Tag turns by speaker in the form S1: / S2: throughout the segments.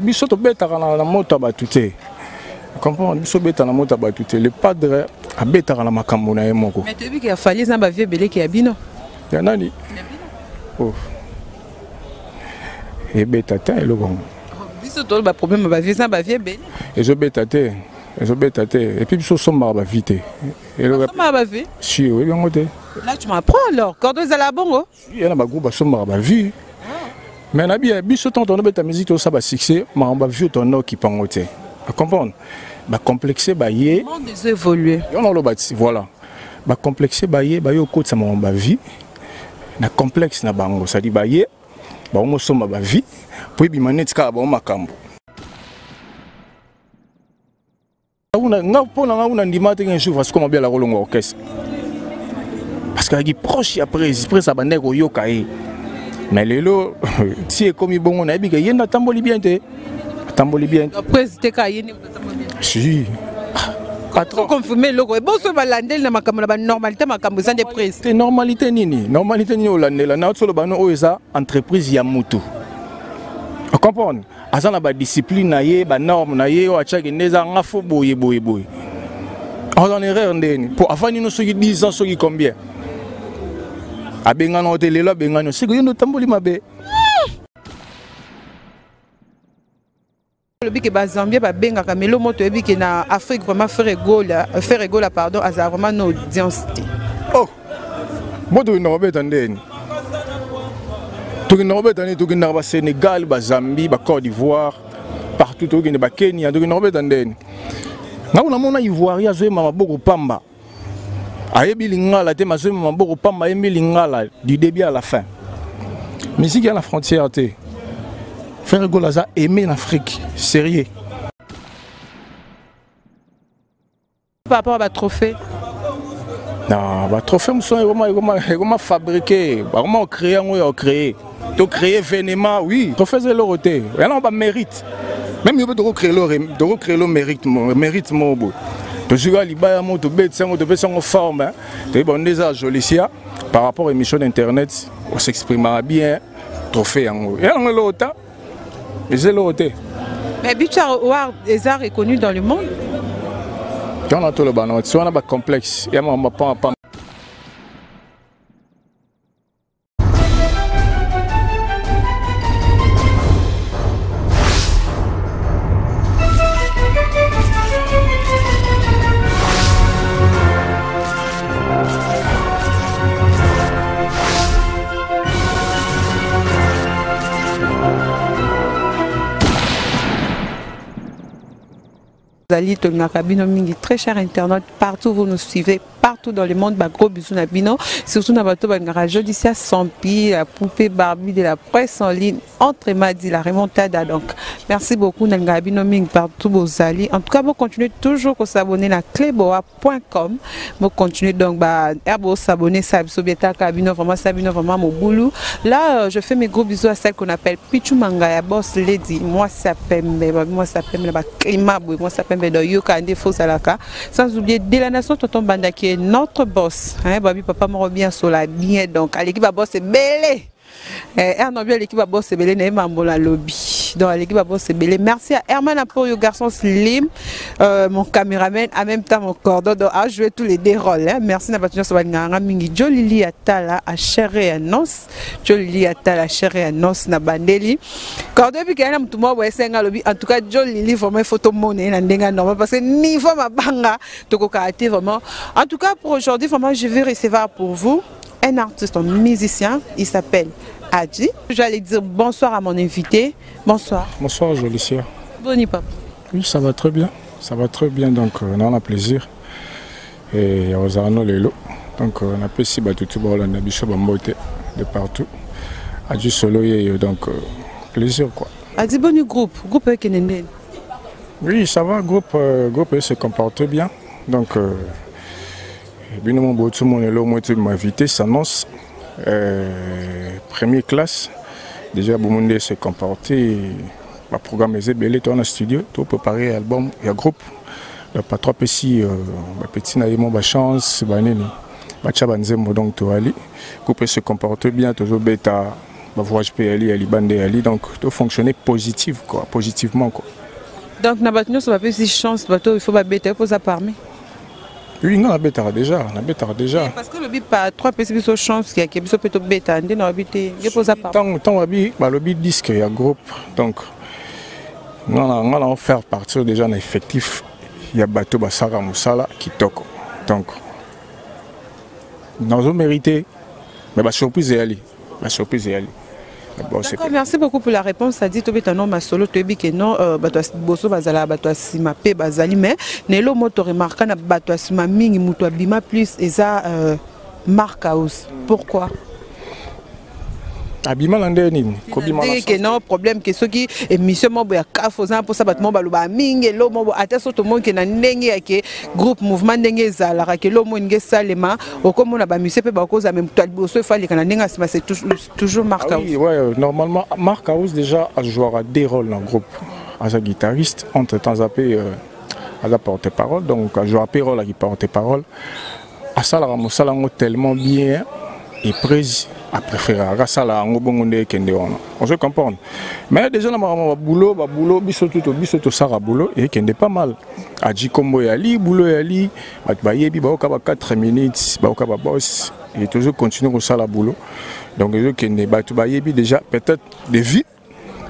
S1: biso to beta na moto batute. Comprendre biso beta na moto batute. Le padre a beta na makambo na ye moko.
S2: Mais tu as vu qu'il a fallu ça ba vieux belé qui abino.
S1: Ya nani? Oh. Et beta ta le bon.
S2: Biso to ba problème ba vieux ça ba vieux belé.
S1: Et je beta te. Et puis biso somba ba vite. Et le
S2: somba ba vie.
S1: Si oui bien côté.
S2: Là tu m'apprends alors. Cordeuse à la bongo.
S1: Il y a ba groupe somba ba vie. Mais na bien biso ton beta musique to ça ba succès, ma ba vie ton no qui pangote. Comprendre? Ba complexé ba yé.
S2: Monde des évoluer.
S1: On a le bâti voilà. Ba complexé ba yé ba yo côté ça ma vie. Na complexe na bango ça dit ba yé. Ba on somba ba vie. Puis bi manet ka ba makambo. Nga ndima te ngi parce que bien la rolongo orchestre parce que proche après ça bande ko yoka e mais lelo si comme bon na bi ke yenda tamboli bien
S2: après c'était ka yeni tamboli bien
S1: si
S2: patron confirmer loko e bon so balandel na makambo na ba normalité makambo sans de prise
S1: c'est normalité nini olandela na solo bano o eza entreprise ya mutu on comprend azana ba discipline na ye ba norme na ye o achaki neza ngafo boye on en erreur ndeni pour avant nous soki 10 ans soki combien abengana hotelelo abengana siko yendo tamboli mabe
S2: le bique ba Zambie ba benga kamelo moto bique na Afrique vraiment faire égola pardon azar vraiment no audience
S1: oh moto no beta ndeni tout na ba Sénégal ba Zambie ba Côte d'Ivoire partout tout ba Kenya tout na beta ndeni na mona Ivoire zo mama boko pamba ayebi lingala te mazo mama boko pamba yemi lingala du début à la fin musique à la frontière te faire golaza aimer l'Afrique sérieux
S2: par rapport à trophée.
S1: Non, bah trophée nous sont vraiment fabriqué, vraiment créé, on créé. Donc créer vénément, oui. Trophée c'est l'autorité. Et là on va mérite. Même il faut créer le mérite mon beau. Donc je vais libérer mon tout bête, c'est mon tout bête en forme. Tu bon déjà joli par rapport à l'émission d'internet, on s'exprimera bien. Trophée en haut. Et on est l'autre. Mais c'est l'autre.
S2: Mais Bichar Ward est reconnu dans le monde.
S1: On a tout le banon, on a un complexe. Et on pas.
S2: Zali Tolnakabino Mingi, très cher internaute, partout vous nous suivez, partout dans le monde, gros bisous Nabino, surtout Nabato Bangara, jeudi c'est Sampi, la poupée Barbie de la presse en ligne, entre Madi, la remontada. Donc, merci beaucoup Nabino Mingi, partout vos alliés. En tout cas, vous continuez toujours à s'abonner à cleboa.com. Vous continuez donc à s'abonner, Sabieta Kabino, vraiment mon boulot. Là, je fais mes gros bisous à celle qu'on appelle Pichu Mangaya, boss lady. Moi, ça s'appelle la climat, moi, ça s'appelle sans oublier de la nation Tonton Banda qui est notre boss. Babi papa me revient sur la bien donc à l'équipe à boss c'est belé. L'équipe à boss c'est belé n'est pas la lobby. Donc l'équipe à boss c'est belé. Merci à Herman pour le garçon slim, mon caméraman en même temps mon cordon à jouer tous les deux rôles. Merci na patron sur nganga mingi Jolili atala a chéri à nos. Jolili atala a chéri à nos na bandeli. Cordon puis quand même tout moi ouais c'est lobby en tout cas Jolili vraiment photo monnaie na ndenga normal parce que niveau ma banga to ko vraiment. En tout cas pour aujourd'hui vraiment je vais recevoir pour vous un artiste, un musicien, il s'appelle Adji. J'allais dire bonsoir à mon invité. Bonsoir.
S1: Bonsoir, Jolicia.
S2: Boni papa.
S1: Oui, ça va très bien. Ça va très bien, donc on a plaisir. Et on a les donc on a pu s'y battre tout le monde, on a bichot bamboté de partout. Adji solo, donc plaisir quoi.
S2: Adji bon groupe qui est né.
S1: Oui, ça va, groupe se comporte bien. Donc tout le monde est là, moi tu m'as invité, s'annonce. Première classe, déjà tout le monde s'est comporté. Le programme est belé, dans le studio, tout préparé l'album, il y a groupe. Pas trois petits, petit naïmon, ma chance, banani, ma chabanzemo donc tout ali. Groupe se comporte bien, toujours bêta, voyage PLI, Ali Bande Ali, donc tout fonctionner positivement quoi.
S2: Donc na batno ça va pas si chance bateau il faut pas bêter pour ça parmi.
S1: Oui, on a bêtard déjà,
S2: Parce que le bip pas 3 personnes chance qui a qui peut être bêta, on a habité, il faut ça parmi.
S1: Tant le bip disque il y a groupe donc on a faire partir déjà un effectif, il y a bateau Basara Moussala qui toque. Donc nous avons mérité mais la surprise est allée.
S2: D'accord, merci beaucoup pour la réponse. Ça dit que tu as un solo, tu as dit que non, boso bazala, sima pe bazali, mais nelo moto remarquant na sima mingi muto bima plus et ça marque house. Pourquoi?
S1: Abima landeni
S2: que non problème que ceux qui émission mo ya kafoza pour ça batmo baloba mingi lo mo ata so to mo ke na ndenge ya ke groupe mouvement ndenge zala ka ke lo mo nge salema okomona ba musée pe ba koza même toi boso fallait kana ndenge sima c'est toujours Marc House.
S1: Oui, ouais, normalement Marc House déjà a joué des rôles dans le groupe as un guitariste entre temps zappé à la porte-parole donc a joué un rôle à porte-parole à ça la mosalango tellement bien et précis à préférer à ça là on se comprend mais déjà na boulot biso sara boulot et qui n'est pas mal a dit comme yali boulot yali ba yebi ba 4 minutes ba boss et toujours continuer au sala boulot donc je qui n'est ba yebi déjà peut-être des vies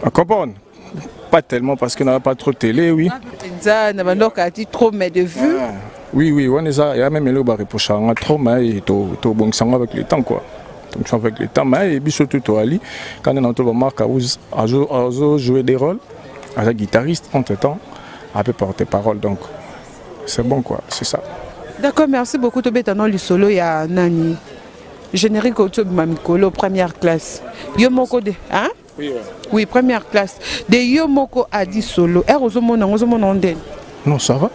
S1: à comprendre pas tellement parce qu'on n'a pas trop télé oui
S2: ça na bandoka a dit trop mais de vue
S1: oui on est ça il y a même le ba reprocher trop mais et to bon sang avec le temps quoi. Donc avec le temps, mais surtout Ali, quand on entend Marc House a joué des rôles, à guitariste entre temps, a pu porter parole, donc c'est bon quoi, c'est ça.
S2: D'accord, merci beaucoup. Tu es dans le solo, il y a Nani, générique autour de Mamikolo, première classe. Yomoko de, hein?
S1: Oui, ouais.
S2: Oui, première classe. De Yomoko a dit solo.
S1: Non, ça va.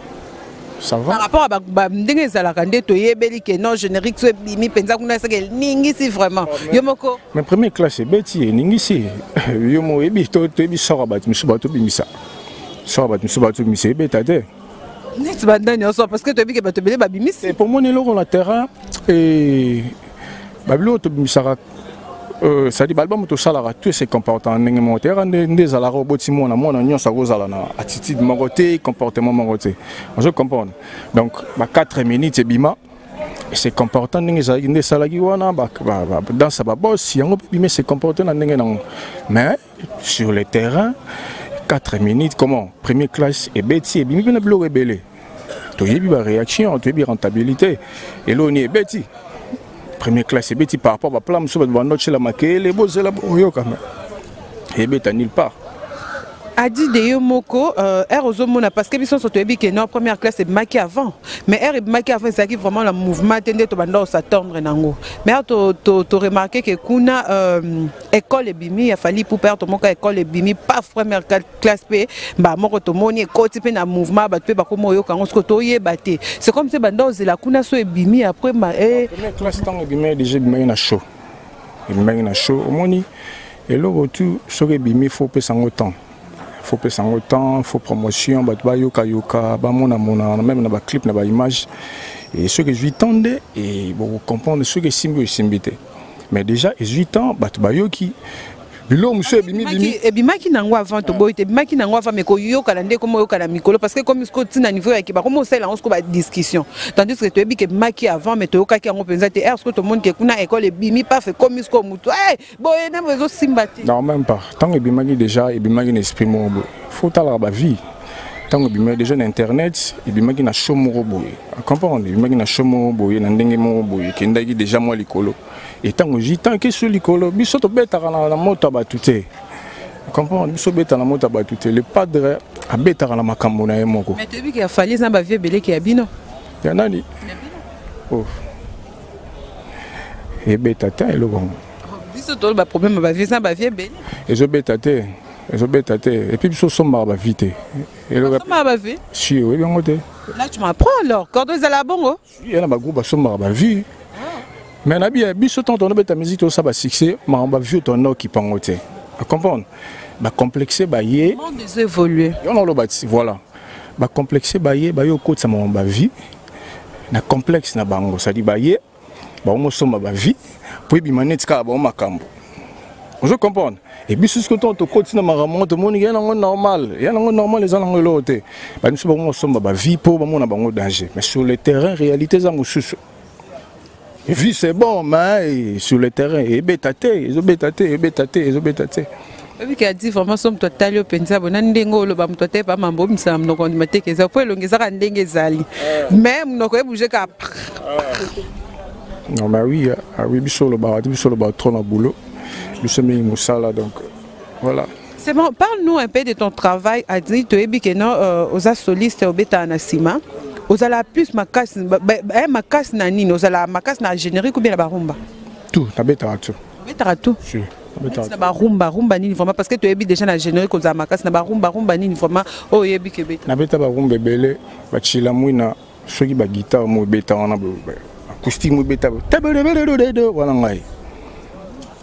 S1: Ça va.
S2: Par rapport à ndenge ezalaka nde toyebeli ke non générique so bimi penza kuna seke ningisi vraiment Yomoko
S1: mais première classe c'est beti ningisi yomo ebi to ebi sora bat musubato bimisa betate
S2: net bandani oso parce que toyebi ke bato bele babimisi
S1: et pour moi neloko na terrain et babilo to bimisaka ça dit balba moto salara tout se comporte en ndenge mo terrain des ala roboti mona nyonso kozala na attitude mongoté comportement mongoté je comprends donc 4 minutes et bima et se comportant ndenge za ndé salaki wana dans sa boss yango bima se comporter na ndenge non mais sur le terrain 4 minutes comment première classe et beti et bima na blo rebelle to yebi ba réaction to yebi rentabilité et là on est beti première classe et beti par rapport à plan sur notre chez la maquille beaux là et beta nulle part
S2: a dit de Yomoko Erozomona parce que biso soto ebi que non première classe est maquillé avant mais er maquillé avant c'est qui vraiment le mouvement tendait to bando s'attendre nango mais to remarqué que kuna école et bimi il a fallu pour perdre mon école et bimi pas première classe p ba moko to moni ko type na mouvement ba pe ba ko moyo kango sko to yebate c'est comme si bando la kuna so e bimi après ma
S1: première classe tant bimi déjà bimi na show au moni et là tout so e bimi faut pe sango temps faut passer en temps, faut promotion, yoka, même dans les clips, dans les images. Et ceux que je tendais et vous comprendre ceux qui simbité. Mais déjà, 18 ans, yoki. Bilo monsieur bimi
S2: et bimaki nango avant to boy te bimaki nango avant mais ko yoka na nde ko yoka na mikolo parce que comme ce na niveau ya ki ba comme ça là on se ba discussion tandis que to biki bimaki avant mais to yoka ki ngo penza te est-ce que tout le monde que kuna école bimi pas fait comme ce ko mutu eh boy na bezo simbati
S1: non même pas tant que bimaki déjà et bimaki n'esprit mo faut tala ba vie tant que bimaki déjà na internet et bimaki na show mo boy comprendre bimaki na show mo boy na ndenge mo boy ki ndaki déjà moi likolo et tant que j'étais que sur l'école biso to betara na moto batute comprendre biso beta na moto batute le padre a betara na makambo na yemoko
S2: mais tu dis qu'il a fallu ça ba vie belé qui abino
S1: ya nani oh et betata et le bon
S2: biso to ba problème ba vie ça ba vie belé
S1: et je betate et puis biso somba ba vite et
S2: le somba ba vie
S1: si oui bien côté
S2: là tu m'apprends alors cordon za la bongo
S1: il y a ba groupe somba ba vie mais na bien biso tant on beta musique to ça ba succès mais on va vieux ton nom qui pangote comprendre ba complexé ba yé
S2: monde des évoluer
S1: on a le bâti voilà ba complexé ba yé ba yo ko ça mon ba vie na complexe na bango ça dit ba yé ba mo somba ba vie puis bi manet ka ba makambo Vous comprenez? Et puis, ce que tu continues à remonter, il y a un normal. Il y a un normal, les gens ont l'autre. Nous sommes en vie pour nous danger. Mais sur le terrain, réalité, c'est un vie, c'est bon, mais sur le terrain, ils ont bétaté.
S2: Oui, qui a dit vraiment somme totale au pensa bonandengo lo ba mtote pa mambo msa mnoko mateke po elongeza ka ndenge ezali mais mnoko e bouger ka
S1: non mais oui biso lo ba trop na boulot biso mi musala donc voilà.
S2: C'est bon, parle-nous un peu de ton travail à dire to ebi que non aux solistes au beta nasima aux ala plus makas makas na nini aux ala makas na générique ou bien la barumba
S1: tout na beta
S2: tout na barumba nini vraiment parce que tu ebi déjà na générique aux makas na barumba nini vraiment oh ebi que beta
S1: na beta barumba belé ba chila muina soki ba guitare mo beta wana acoustique mo beta voilà ngai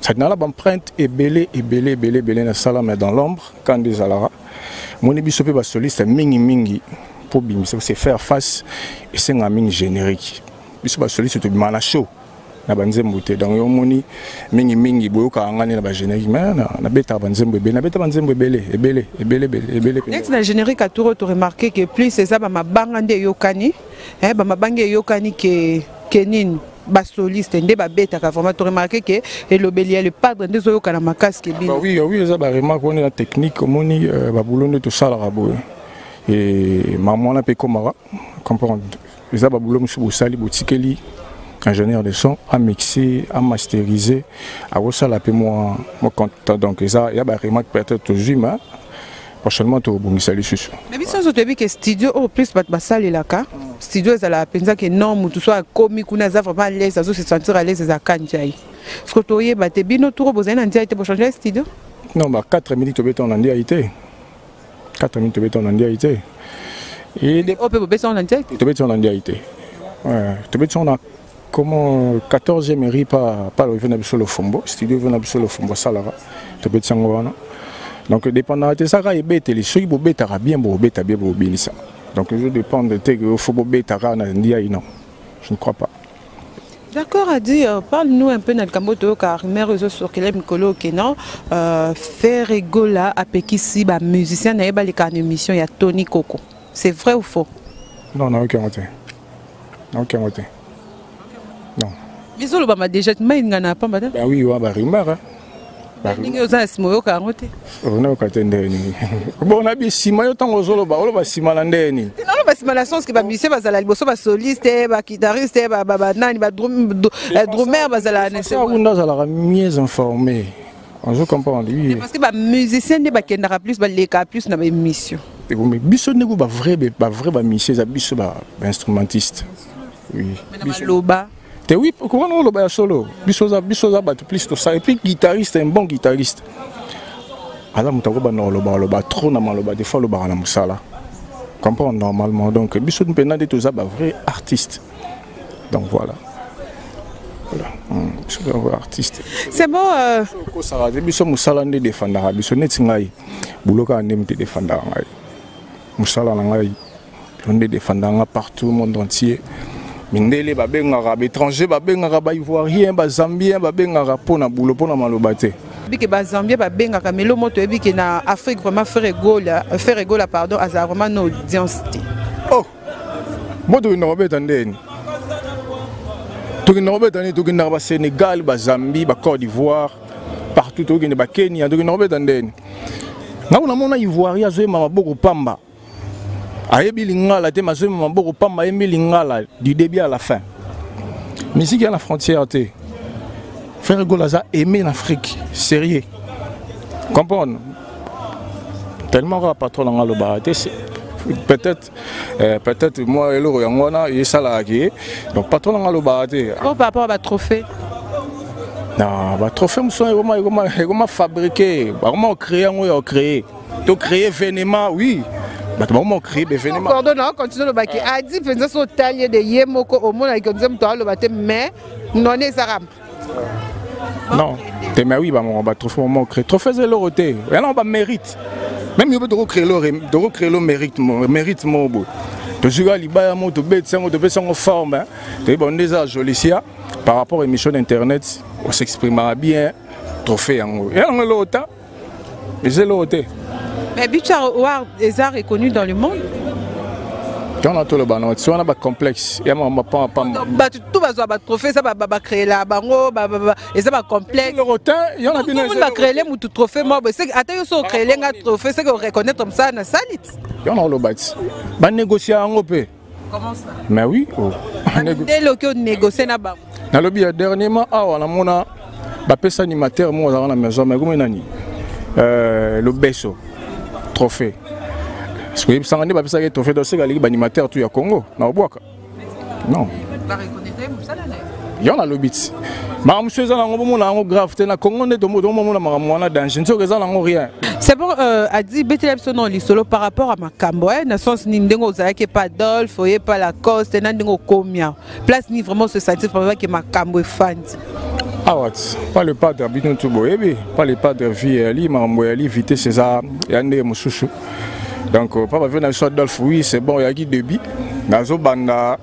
S1: ça n'a pas empreinte et belé na sala mais dans l'ombre quand des alara mon biso pe ba soliste mingi pour bim c'est faire face et c'est un mingi générique biso ba soliste to bimana show na banzembo te donc yo moni mingi boyoka ngani na ba générique mais na beta banzembo ebele
S2: next na générique à tour tu remarqué que plus c'est ça ba mabanga nde yokani ba mabanga yokani que nini ba soliste nde ba beta ka vraiment tu remarqué que elobeli le padre nde zo yokana makasi ke bino
S1: oui ça ba remarque on est la technique moni ba boulot to sala rabo et maman na pe komara comprendre ça ba boulot musu bosali botikeli ingénieur de son à mixer, à masteriser, à ça la paix moi content donc ça il y a vraiment peut-être toujours mais prochainement tu bon salut sur
S2: mais bien sûr tu dis que studio au plus pas salle là ka studio ça la pensa que non tout soit comique ou na vraiment à l'aise ça se sentir à l'aise à kanjai ce que tu y ba te bino tout besoin en direct pour changer studio
S1: non bah 4 minutes tu béton en direct 4 minutes tu béton en direct et
S2: on peut besoin en direct
S1: tu béton en direct ouais tu béton en comment 14e mairie pas le venable sur le fombo studio venable sur le fombo salara to bet sangwana donc dépendant de ça et bête les ceux qui beta bien beta bien ça donc je dépend de te faut beta na ndia non je ne crois pas.
S2: D'accord à dire parle-nous un peu de Kamboto car mes réseaux sur Kelem Mikolo Kenan faire rigola à Pekisi ba musicien na ba les émission il y a Tony Coco c'est vrai ou faux?
S1: Non aucun côté. Non.
S2: Mais on a déjà dit pas madame.
S1: Ben oui, on va rumeur.
S2: Ningi oza simoyo ka ngote.
S1: On a okaté ndeni. Bon na bi sima yo tango zolo ba sima la ndeni.
S2: Non ba sima la sens que ba musicien ba zala liboso ba soliste ba guitariste ba nani ba drummer ba zala nese.
S1: On a zala mieux informé. On je comprend lui.
S2: Parce que ba musicien ne ba kendara plus ba leka plus na ba émission.
S1: Mais biso nego ba vrai ba musicien za biso ba instrumentiste. Oui.
S2: Mais loba
S1: oui, pourquoi on le bat solo? Bisoza plus tout ça. Et puis guitariste, un bon guitariste. Alors mutako ba no le ba trop na maloba des fois le ba na musala. Comprends normalement donc biso mpena de tout ça ba vrai artiste. Donc voilà. Biso ba vrai artiste.
S2: C'est bon
S1: ko sara de biso musala ndé défendra biso neti ngai. Buloka ndé mte défendra ngai. Musala na ngai. On ndé défendra partout au monde entier. Mindele babengaka étranger babengaka ba ivoirien ba zambien babengaka pona boulot pona maloba te
S2: biki ba zambien babengaka melo moto ebiki na Afrique vraiment faire rigola pardon aza vraiment no audience.
S1: Oh moto ina babeta ndeni to ina babeta ni to ina ba Sénégal ba Zambie ba Côte d'Ivoire partout to ina ba Kenya to ina babeta ndeni na mona ivoirien zo mama boko pamba ayebi lingala te mazo maboko pamba ayebi lingala du début à la fin musique à la frontière te faire golaza aimer l'Afrique sérieux comprendre tellement que patron dans le bar peut-être moi et le yangwana et ça là donc patron dans le bar
S2: par rapport à trophée
S1: non ba trophée me sont comment fabriquer comment créer to créer événement oui. Comment créer des événements?
S2: On continue le bac. A dit que nous sommes taillés de Yemoko au monde avec nous sommes le bâtiment, mais non est ça.
S1: Non, mais oui, on va trouver un créer. Trophée c'est l'autorité. Il y a un mérite. Même il faut recréer le mérite mon beau. Tu joues à l'Ibaïa, tu bêtes, tu fais en forme. Tu es bon déjà joli par rapport à l'émission d'internet, on s'exprimera bien. trophée yango et on lota mais c'est loté
S2: mais Beach Award est reconnu dans le monde.
S1: On a tout le banon, si on a un complexe, il y a un pas
S2: tout va trophée, ça va créer la bango, et ça va complexe.
S1: Le rotin, il y en a bien.
S2: On va créer les moutons trophées, moi, c'est attends, on créer les trophées, c'est qu'on reconnaît comme ça, na salit.
S1: Il y en a le bâti. Va négocier en Europe.
S2: Comment ça?
S1: Mais oui.
S2: Dès le que négocier na bango.
S1: Na lobby dernièrement, on a mon bapes animateur, moi dans la maison, mais comment nani? Le Besso trophée. Parce que ça n'est pas ça que trophée dossier avec l'animateur tout ya Congo, na Oboaka. Non. Il y en a le bit. Mais monsieur ça na grave, na Congo ne domo na danger, ça na rien.
S2: C'est bon a dit Bethlehem son nom solo par rapport à Makambo, na sens ni ndengo zalaki pas Dolph, oyé pas Lacoste, na ndengo komia. Place ni vraiment se sentir pour que Makambo est fan.
S1: Ah ouais, pas le padre Binon Touboébi, pas le padre Vieli, Maramboyali, Vité César, Yandé Moussouchou. Donc, papa vient dans Dolph, oui, c'est bon, il y a qui débit. Nazo Banda,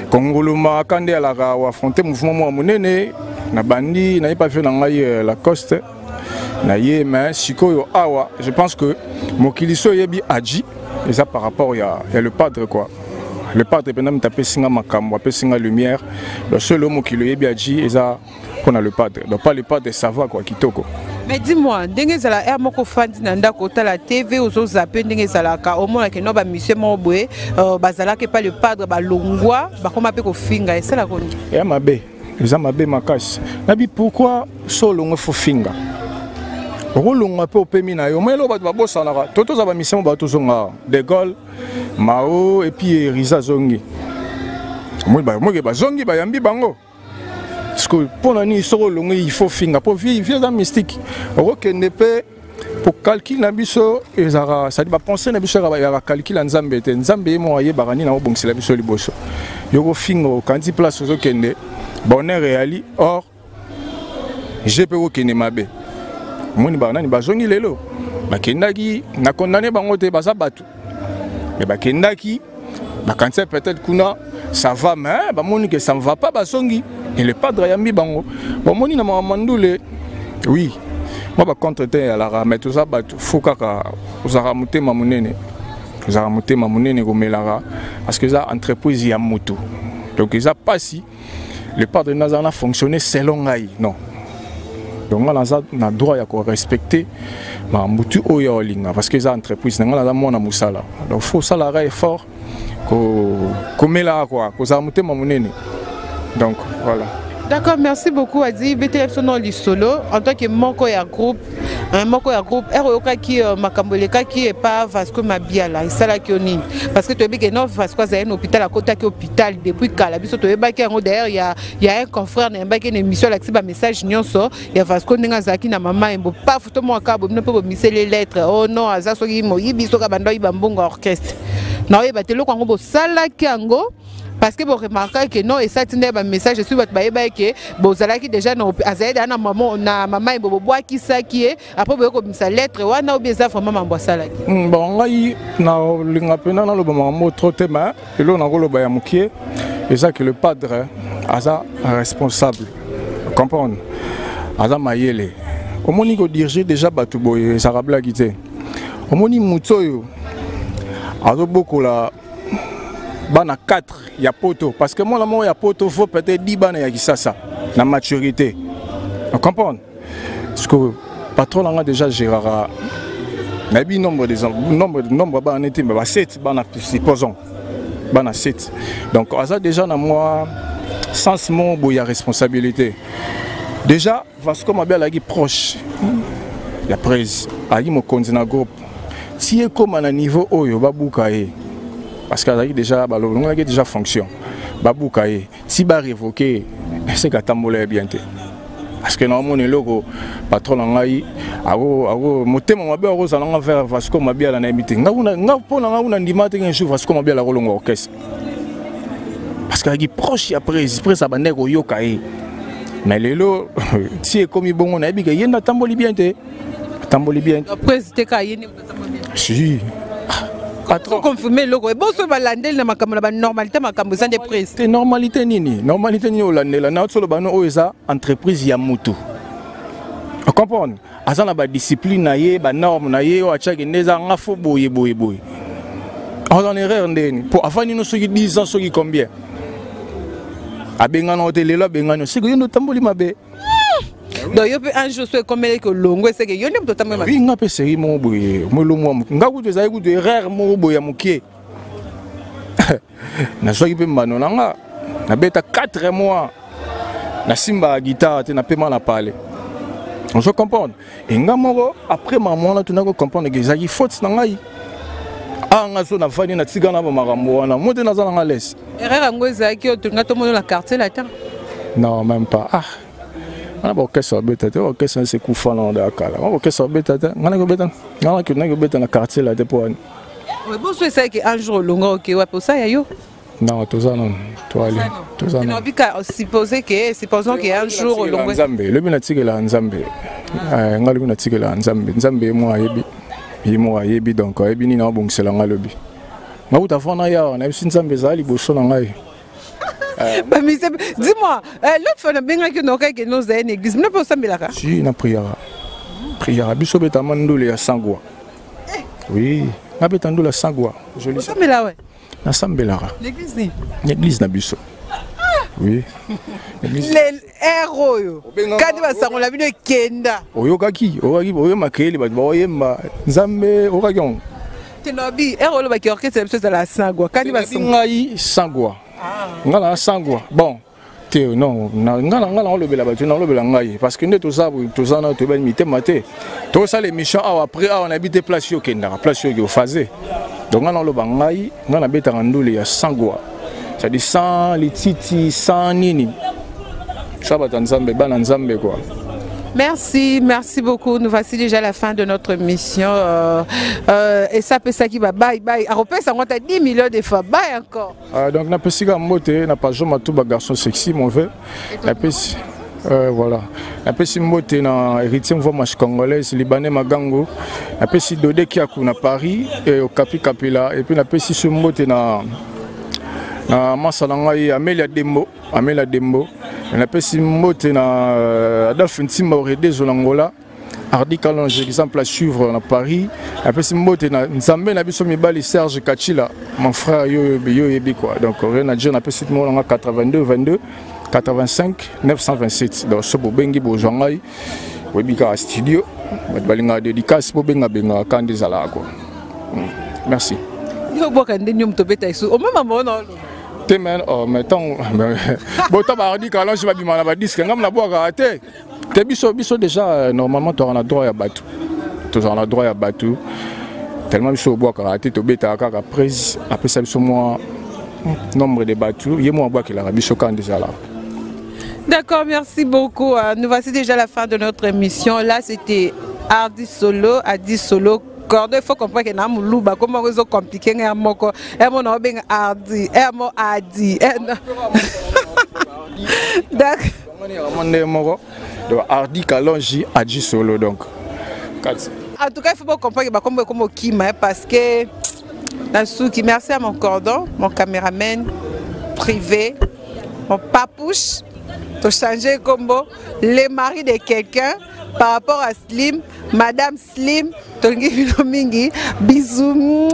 S1: Congoloma, Kandé à la affronté mouvement Mounene, na bandi, n'a pas vu dans la Coste, naïe, mais Siko Awa. Je pense que Mokiliso Yebi Adji, et ça par rapport, il y a le padre quoi. Le padre peut même taper Singa Makambo, taper Singa Lumière. Le seul homme qui le Yebi Adji, et ça, qu'on a le padre. Donc, pas le padre, ça va quoi, Kitoko.
S2: Mais dis-moi, Dengezala est moko fan nanda kota la TV aux autres appels Dengezala ka au moins que no ba monsieur Mobwe bazala que pas le padre ba longwa ba comment pe ko finga et c'est la koni.
S1: Et mabe, les mabe makas. Nabi pourquoi solo ngofo finga? Rolonga pe opemi na yo, mais lo ba bossa na toto za ba mission ba tozonga De Gaulle, Mao et puis Riza Zongi. Moi ba zongi ba yambi bango. Parce que pour l'année, il faut finir. Pour vivre dans mystique. Pour calculer l'ambition, ça dit penser l'ambition, il y a calculer l'ensemble. L'ensemble est moyen barani na obongi la biso liboso. Yo fingo quand il place aux okende, bonheur réali. Or, je peux okende mabe. Moni barani bazongi lelo. Bakendaki na condamné bango te basa batu. Mais bakendaki, bakanse peut-être kuna ça va mais bamoni que ça ne va pas bazongi. Et le padre Yambi Bango, bon, moni na Mandoule, oui, moi je contre à la mais tout ça, faut que vous ramontez ma monnaie, vous ramontez ma monnaie parce que ça entreprise y a moto, donc ça pas si le padre n'a fonctionné selon Aïe, non. Donc on a droit à respecter ma mutu oyolinga parce que ça entreprise n'a mon amusala, donc faut salarié effort, comme là quoi, vous ramontez ma monnaie. Donc voilà.
S2: D'accord, merci beaucoup Adi. BTF son nom solo en tant que moko ya groupe, un moko ya groupe ROK qui Makamboleka qui est pas Vasco Mabiala, et ça là qui oni parce que tu es que non Vasco c'est un hôpital à côté qui hôpital depuis Kala biso to eba ki ngo derrière il y a un confrère na mbaki une émission là qui ba message nyonso ya Vasco ndinga zaki na mama embo pas photo mo akabo ne peut misser les lettres oh non aza so ki mo yibiso ka bando ibambonga orchestre na yeba te loko ngo bo sala ki ngo. Parce que vous remarquez que non, et ça c'est un message, je suis votre baïba que vous allez déjà dans na maman na maman et bobo qui ça qui est après vous comme ça lettre ou na bien ça vraiment boire ça là.
S1: Bon là na linga pena na lo maman trop tema et là on a le ba ya mukie et ça que le padre asa responsable. Comprendre. Asa mayele. Au moni ko diriger déjà batu boy ça rabla quitté. Au moni mutoyo. Azo beaucoup là bana 4 il y a poto parce que moi il y a poto faut peut-être 10 bana ya kisasa la maturité on comprend parce que patron a déjà gérera mais bi nombre bana était mais 7 bana supposons bana 7 donc ça déjà na moi sens mon boya responsabilité déjà parce que ma belle a proche la prise a dit mon continent groupe si est comme à niveau oyo babukaye parce que déjà déjà fonction baboukaye si ba révoquer c'est katambola bien parce que normalement le patron ngai awo motema mabe roza nga faire Vasco Mabia la naimité nga pona nga una ndima te un jour Vasco Mabia la rolongo orchestre parce que proche après ça bande ko yokaye mais lelo si comme bon na bika yenda tamboli bien après
S2: c'était kayeni
S1: si
S2: patron confirmé logo et bon ce balandel na makambo na normalité makambo sans des prises
S1: c'est normalité nini olandela na solo bano oza entreprise ya mutu On comprend. Aza na ba discipline na ye, ba norme na ye, o achaki neza nga fo boye. On en erreur ndeni. Pour avant nous soki 10 ans soki combien? Abengana hôtel là bengana, c'est que yo no tamboli mabe.
S2: Donc yo peut un jour soit comme que longo c'est que yo ne peut pas même.
S1: Oui, nga pe seri mo boye. Mo lo mo. Nga ku tezai ku de erreur mo boye mukie. Na soki pe mano nga. Na beta 4 mois. Na simba guitare te na paiement na parler. On se comprend. Et nga moko après maman là tu n'as pas comprendre que zaki faute na ngai. Ah nga so na fani na tigana ba makambo wana. Mo te na za na laisse.
S2: Erreur ngo zaki tu nga to mo na quartier là tant.
S1: Non, même pas. Ah. On a pas que ça bête, ok ça c'est coup falant de Dakar. On a que ça bête, on a que bête, on a que bête dans le quartier là de pour.
S2: Oui, bon c'est que un jour longo OK ouais pour ça yo.
S1: Non, tout ça non. Toi aller. Tout ça non.
S2: On dit supposer que supposons que un jour longo.
S1: Nzambe, le binatike la Nzambe. Nga le binatike la Nzambe. Nzambe mo ayebi. Yi mo ayebi donc ayebi ni na bongsela nga lobi. Ma uta fona ya na biso Nzambe za liboso na ngai.
S2: Dis-moi, l'autre fois, on a bien que nous avons une église. Nous pas là.
S1: Si, na prière. Prière. Biso beta mandole ya sangwa. Oui, na beta mandole ya sangwa. Joli ça.
S2: Là ouais.
S1: Na sambelara.
S2: L'église ni.
S1: L'église na biso. Oui.
S2: Les héros. Quand va ça on l'a vu de Kenda.
S1: Oyokaki, oyo makeli ba oyemba. Nzambe okakion.
S2: Tenobi, héros le ba ki orchestre c'est la sangwa. Quand va
S1: ngai sangwa. Ngala sangwa bon te non ngala lobela batu na lobela ngai parce que nde to ça na to ben mité maté to ça l'émission après on habite place yo kenda place yo phasé donc ngala loba ngai ngala beta ndule ya sangwa ça dit sans les titi sans nini ça va Nzambe bana Nzambe quoi.
S2: Merci, merci beaucoup. Nous voici déjà à la fin de notre mission. Et ça peut ça qui va bye bye. À repère, ça monte à 10 millions de fois. Bye encore.
S1: Donc, n'a pas si gamoté, n'a pas jamais tout garçon sexy, mon veut. Voilà. N'a pas si moté, n'a héritier voix match congolaise, libanais magango. N'a pas si dodé qui a couru à Paris et au Capi Capilla. Et puis n'a pas si ce moté na Massalangaï, Amélia Dembo. On appelle si moté na Adolphe Ntima Oredé Zolangola, Hardy Kalonge exemple à suivre à Paris. On appelle si moté na Nzambe na biso mibali Serge Kachila, mon frère yo yebi quoi. Donc rien à dire on appelle si mo 82 22 85 927. Donc ce bo bengi bo jangai webika studio. Balinga dédicace bo benga kandezala quoi. Merci.
S2: Yo boka ndeni to beta isu. O mama mona
S1: men mettons bota bardi quand je vais bimana ba disque ngam na boka ate te biso déjà normalement tu as droit à batu tu as droit à batu tellement biso boka ate to beta kaka prise après ça biso moi nombre de batu yé moi boka la biso quand déjà là.
S2: D'accord, merci beaucoup. Nous voici déjà à la fin de notre émission. Là c'était Adi Solo il faut comprendre que nous louba comment ils ont compliqué un moko et mon nom bien Hardy et mon Adi
S1: d'accord Hardy Kalonji Adi Solo donc
S2: en tout cas il faut pas comprendre que comme Kima parce que Nasuki merci à mon cordon mon caméraman privé mon papouche to changer combo les maris de quelqu'un par rapport à Slim, Madame Slim, Tongi Mingi, bisous.